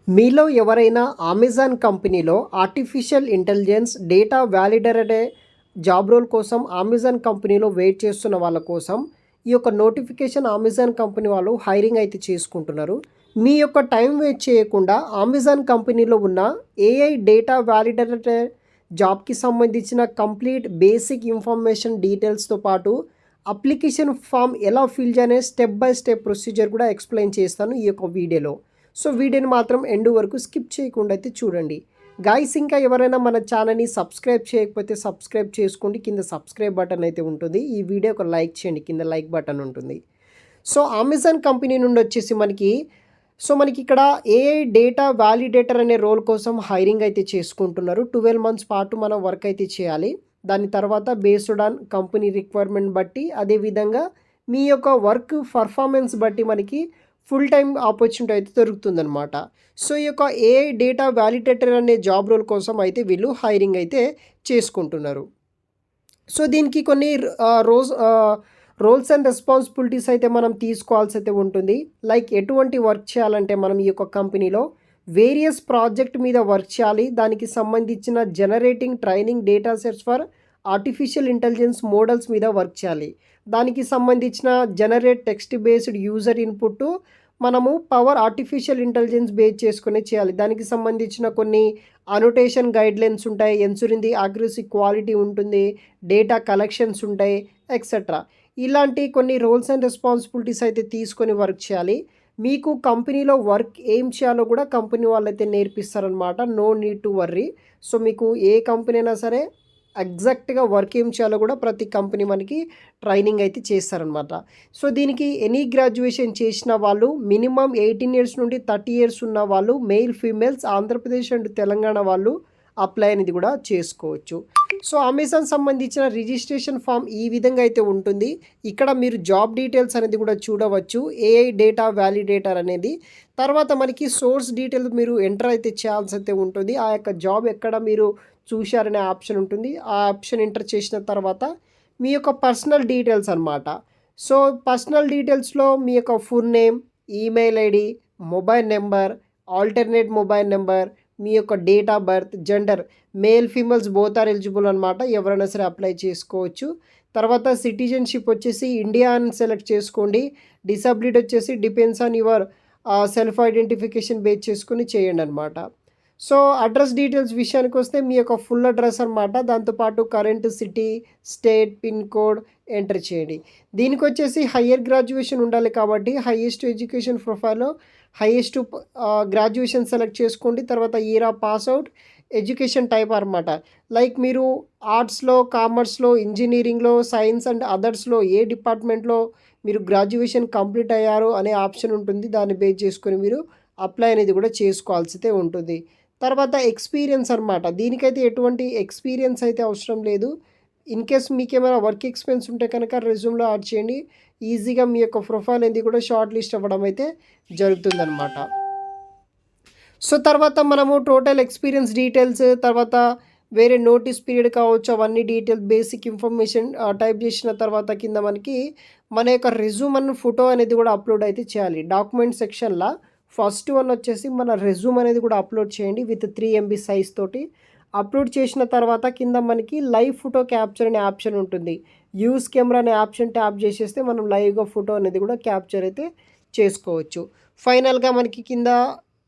మీలో ఎవరైనా అమెజాన్ కంపెనీలో ఆర్టిఫిషియల్ ఇంటెలిజెన్స్ డేటా వ్యాలిడేటర్ అనే జాబ్ రోల్ కోసం అమెజాన్ కంపెనీలో వెయిట్ చేస్తున్న వాళ్ళ కోసం ఈ యొక్క నోటిఫికేషన్ అమెజాన్ కంపెనీ వాళ్ళు హైరింగ్ అయితే చేసుకుంటున్నారు. మీ యొక్క టైం వేస్ట్ చేయకుండా అమెజాన్ కంపెనీలో ఉన్న ఏఐ డేటా వ్యాలిడేటర్ జాబ్కి సంబంధించిన కంప్లీట్ బేసిక్ ఇన్ఫర్మేషన్ డీటెయిల్స్తో పాటు అప్లికేషన్ ఫామ్ ఎలా ఫిల్ చేయాలనే స్టెప్ బై స్టెప్ ప్రొసీజర్ కూడా ఎక్స్ప్లెయిన్ చేస్తాను ఈ యొక్క వీడియోలో. సో వీడియోని మాత్రం ఎండ్ వరకు స్కిప్ చేయకుండా అయితే చూడండి. గాయ్స్, ఇంకా ఎవరైనా మన ఛానల్ని సబ్స్క్రైబ్ చేయకపోతే సబ్స్క్రైబ్ చేసుకోండి. కింద సబ్స్క్రైబ్ బటన్ అయితే ఉంటుంది. ఈ వీడియో ఒక లైక్ చేయండి, కింద లైక్ బటన్ ఉంటుంది. సో అమెజాన్ కంపెనీ నుండి వచ్చేసి మనకి ఇక్కడ ఏఐ డేటా వ్యాలిడేటర్ అనే రోల్ కోసం హైరింగ్ అయితే చేసుకుంటున్నారు. 12 months పాటు మనం వర్క్ అయితే చేయాలి. దాని తర్వాత బేస్డ్ ఆన్ కంపెనీ రిక్వైర్మెంట్ బట్టి, అదేవిధంగా మీ యొక్క వర్క్ పర్ఫార్మెన్స్ బట్టి మనకి ఫుల్ టైం ఆపర్చునిటీ అయితే దొరుకుతుందనమాట. సో ఈ యొక్క ఏఐ డేటా వ్యాలిడేటర్ అనే జాబ్ రోల్ కోసం అయితే వీళ్ళు హైరింగ్ అయితే చేసుకుంటున్నారు. సో దీనికి కొన్ని రోల్స్ అండ్ రెస్పాన్సిబిలిటీస్ అయితే మనం తీసుకోవాల్సి అయితే ఉంటుంది. లైక్ ఎటువంటి వర్క్ చేయాలంటే మనం ఈ యొక్క కంపెనీలో వేరియస్ ప్రాజెక్ట్ మీద వర్క్ చేయాలి. దానికి సంబంధించిన generating training data sets for artificial intelligence models మీద వర్క్ చేయాలి. దానికి సంబంధించిన generate text based user input మనము పవర్ ఆర్టిఫిషియల్ ఇంటెలిజెన్స్ బేస్ చేసుకుని చేయాలి. దానికి సంబంధించిన కొన్ని అనోటేషన్ గైడ్లైన్స్ ఉంటాయి, ఎన్సూరింగ్ ది యాక్యురసీ క్వాలిటీ ఉంటుంది, డేటా కలెక్షన్స్ ఉంటాయి, ఎక్సెట్రా. ఇలాంటి కొన్ని రోల్స్ అండ్ రెస్పాన్సిబిలిటీస్ అయితే తీసుకొని వర్క్ చేయాలి. మీకు కంపెనీలో వర్క్ ఏం చేయాలో కూడా కంపెనీ వాళ్ళైతే నేర్పిస్తారనమాట. No need to worry. So మీకు ఏ కంపెనీ అయినా సరే ఎగ్జాక్ట్గా వర్క్ ఏం చేయాలో కూడా ప్రతి కంపెనీ మనకి ట్రైనింగ్ అయితే చేస్తారనమాట. సో దీనికి ఎనీ గ్రాడ్యుయేషన్ చేసిన వాళ్ళు, మినిమం 18 years నుండి 30 years ఉన్న వాళ్ళు, mail females, Andhra Pradesh and Telangana వాళ్ళు అప్లై అనేది కూడా చేసుకోవచ్చు. సో అమెజాన్ సంబంధించిన రిజిస్ట్రేషన్ ఫామ్ ఈ విధంగా అయితే ఉంటుంది. ఇక్కడ మీరు జాబ్ డీటెయిల్స్ అనేది కూడా చూడవచ్చు, ఏఐ డేటా వ్యాలిడేటర్ అనేది. తర్వాత మనకి సోర్స్ డీటెయిల్స్ మీరు ఎంటర్ అయితే చేయాల్సి అయితే ఉంటుంది. ఆ యొక్క జాబ్ ఎక్కడ మీరు చూశారనే ఆప్షన్ ఉంటుంది. ఆ ఆప్షన్ ఎంటర్ చేసిన తర్వాత మీ యొక్క పర్సనల్ డీటెయిల్స్ అనమాట. సో పర్సనల్ డీటెయిల్స్లో మీ యొక్క full name, email ID, mobile number, alternate mobile number, మీ యొక్క date of birth, gender, male females both are eligible అనమాట. ఎవరైనా సరే అప్లై చేసుకోవచ్చు. తర్వాత సిటిజన్షిప్ వచ్చేసి ఇండియా అని సెలెక్ట్ చేసుకోండి. డిసబిలిటీ వచ్చేసి depends on your self identification base చేసుకుని చేయండి అనమాట. సో అడ్రస్ డీటెయిల్స్ విషయానికి వస్తే మీ యొక్క ఫుల్ అడ్రస్ అనమాట. దాంతోపాటు current city, state, pin code enter చేయండి. దీనికి వచ్చేసి హయ్యర్ గ్రాడ్యుయేషన్ ఉండాలి కాబట్టి హైయెస్ట్ ఎడ్యుకేషన్ ప్రొఫైల్లో హైయెస్ట్ గ్రాడ్యుయేషన్ సెలెక్ట్ చేసుకోండి. తర్వాత year of pass out, education type అనమాట. లైక్ మీరు ఆర్ట్స్లో, కామర్స్లో, ఇంజనీరింగ్లో, సైన్స్ అండ్ అదర్స్లో ఏ డిపార్ట్మెంట్లో మీరు గ్రాడ్యుయేషన్ కంప్లీట్ అయ్యారో అనే ఆప్షన్ ఉంటుంది. దాన్ని బేస్ చేసుకొని మీరు అప్లై అనేది కూడా చేసుకోవాల్సి ఉంటుంది. తర్వాత ఎక్స్పీరియన్స్ అనమాట. దీనికైతే ఎటువంటి ఎక్స్పీరియన్స్ అయితే అవసరం లేదు. ఇన్ కేస్ మీకు ఏమైనా వర్క్ ఎక్స్పీరియన్స్ ఉంటే కనుక రెజ్యూమ్లో యాడ్ చేయండి. ఈజీగా మీ యొక్క ప్రొఫైల్ అనేది కూడా షార్ట్ లిస్ట్ అవ్వడం అయితే జరుగుతుందన్నమాట. సో తర్వాత మనము టోటల్ ఎక్స్పీరియన్స్ డీటెయిల్స్, తర్వాత వేరే నోటీస్ పీరియడ్ కావచ్చు, అవన్నీ డీటెయిల్స్ బేసిక్ ఇన్ఫర్మేషన్ టైప్ చేసిన తర్వాత కింద మనకి మన యొక్క రెజ్యూమ్ అన్న ఫోటో అనేది కూడా అప్లోడ్ అయితే చేయాలి. డాక్యుమెంట్ సెక్షన్లో ఫస్ట్ వన్ వచ్చేసి మన రెజ్యూమ్ అనేది కూడా అప్లోడ్ చేయండి విత్ 3 MB సైజ్ తోటి. అప్లోడ్ చేసిన తర్వాత కింద మనకి లైవ్ ఫోటో క్యాప్చర్ అనే ఆప్షన్ ఉంటుంది. యూస్ కెమెరా అనే ఆప్షన్ ట్యాప్ చేసేస్తే మనం లైవ్గా ఫోటో అనేది కూడా క్యాప్చర్ అయితే చేసుకోవచ్చు. ఫైనల్గా మనకి కింద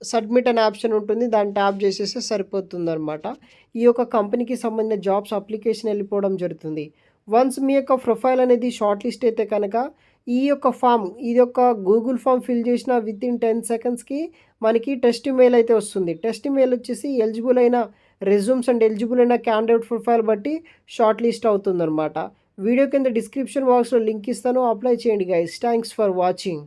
సబ్మిట్ అనే ఆప్షన్ ఉంటుంది. దాన్ని ట్యాప్ చేసేస్తే సరిపోతుందన్నమాట. ఈ యొక్క కంపెనీకి సంబంధించిన జాబ్స్ అప్లికేషన్ వెళ్ళిపోవడం జరుగుతుంది. వన్స్ మీ యొక్క ప్రొఫైల్ అనేది షార్ట్ లిస్ట్ అయితే కనుక ఈ యొక్క ఫామ్, ఇది యొక్క గూగుల్ ఫామ్ ఫిల్ చేసిన విత్ ఇన్ 10 secondsకి మనకి టెస్ట్ మెయిల్ అయితే వస్తుంది. టెస్ట్ మెయిల్ వచ్చేసి ఎలిజిబుల్ అయిన రెజ్యూమ్స్ అండ్ ఎలిజిబుల్ అయిన క్యాండిడేట్ ప్రొఫైల్ బట్టి షార్ట్ లిస్ట్ అవుతుందన్నమాట. వీడియో కింద డిస్క్రిప్షన్ బాక్స్లో లింక్ ఇస్తాను, అప్లై చేయండి గైస్. Thanks for watching.